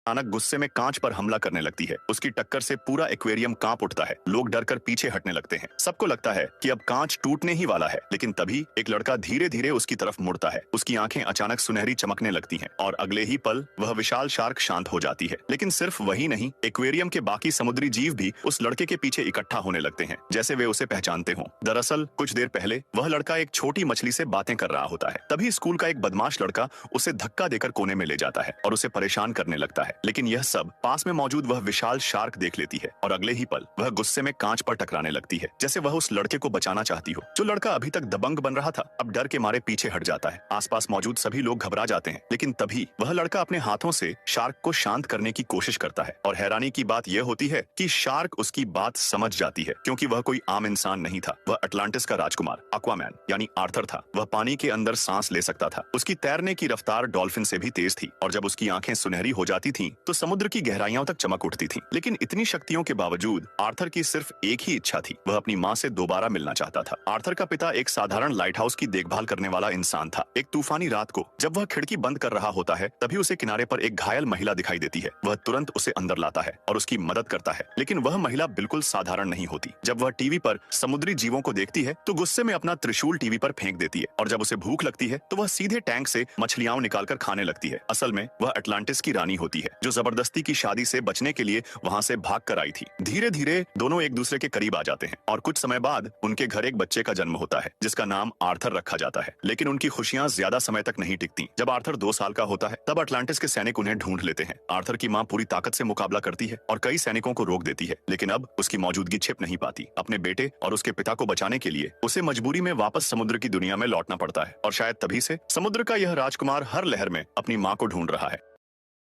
अचानक गुस्से में कांच पर हमला करने लगती है। उसकी टक्कर से पूरा एक्वेरियम कांप उठता है। लोग डरकर पीछे हटने लगते हैं। सबको लगता है कि अब कांच टूटने ही वाला है, लेकिन तभी एक लड़का धीरे धीरे उसकी तरफ मुड़ता है। उसकी आंखें अचानक सुनहरी चमकने लगती हैं और अगले ही पल वह विशाल शार्क शांत हो जाती है। लेकिन सिर्फ वही नहीं, एक्वेरियम के बाकी समुद्री जीव भी उस लड़के के पीछे इकट्ठा होने लगते हैं, जैसे वे उसे पहचानते हों। दरअसल कुछ देर पहले वह लड़का एक छोटी मछली से बातें कर रहा होता है। तभी स्कूल का एक बदमाश लड़का उसे धक्का देकर कोने में ले जाता है और उसे परेशान करने लगता है। लेकिन यह सब पास में मौजूद वह विशाल शार्क देख लेती है और अगले ही पल वह गुस्से में कांच पर टकराने लगती है, जैसे वह उस लड़के को बचाना चाहती हो। जो लड़का अभी तक दबंग बन रहा था, अब डर के मारे पीछे हट जाता है। आसपास मौजूद सभी लोग घबरा जाते हैं, लेकिन तभी वह लड़का अपने हाथों से शार्क को शांत करने की कोशिश करता है। और हैरानी की बात यह होती है कि शार्क उसकी बात समझ जाती है, क्योंकि वह कोई आम इंसान नहीं था। वह अटलांटिस का राजकुमार एक्वामैन यानी आर्थर था। वह पानी के अंदर सांस ले सकता था। उसकी तैरने की रफ्तार डॉल्फिन से भी तेज थी और जब उसकी आंखें सुनहरी हो जाती थीं, तो समुद्र की गहराइयों तक चमक उठती थीं। लेकिन इतनी शक्तियों के बावजूद आर्थर की सिर्फ एक ही इच्छा थी, वह अपनी माँ से दोबारा मिलना चाहता था। आर्थर का पिता एक साधारण लाइट हाउस की देखभाल करने वाला इंसान था। एक तूफानी रात को जब वह खिड़की बंद कर रहा होता है, तभी उसे किनारे पर एक घायल महिला दिखाई देती है। वह तुरंत उसे अंदर लाता है और उसकी मदद करता है। लेकिन वह महिला बिल्कुल साधारण नहीं होती। जब वह टीवी पर समुद्री जीवों को देखती है, तो गुस्से में अपना त्रिशूल टीवी पर फेंक देती है और जब उसे भूख लगती है, तो वह सीधे टैंक से मछलियां निकालकर खाने लगती है। असल में वह अटलांटिस की रानी होती है, जो जबरदस्ती की शादी से बचने के लिए वहां से भाग कर आई थी। धीरे धीरे दोनों एक दूसरे के करीब आ जाते हैं और कुछ समय बाद उनके घर एक बच्चे का जन्म होता है, जिसका नाम आर्थर रखा जाता है। लेकिन उनकी खुशियां ज्यादा समय तक नहीं टिकती। जब आर्थर 2 साल का होता है, तब अटलांटिस के सैनिक उन्हें ढूंढ लेते हैं। आर्थर की मां पूरी ताकत से मुकाबला करती है और कई सैनिकों को रोक देती है, लेकिन अब उसकी मौजूदगी छिप नहीं पाती। अपने बेटे और उसके पिता को बचाने के लिए उसे मजबूरी में वापस समुद्र की दुनिया में लौटना पड़ता है और शायद तभी से समुद्र का यह राजकुमार हर लहर में अपनी मां को ढूंढ रहा है।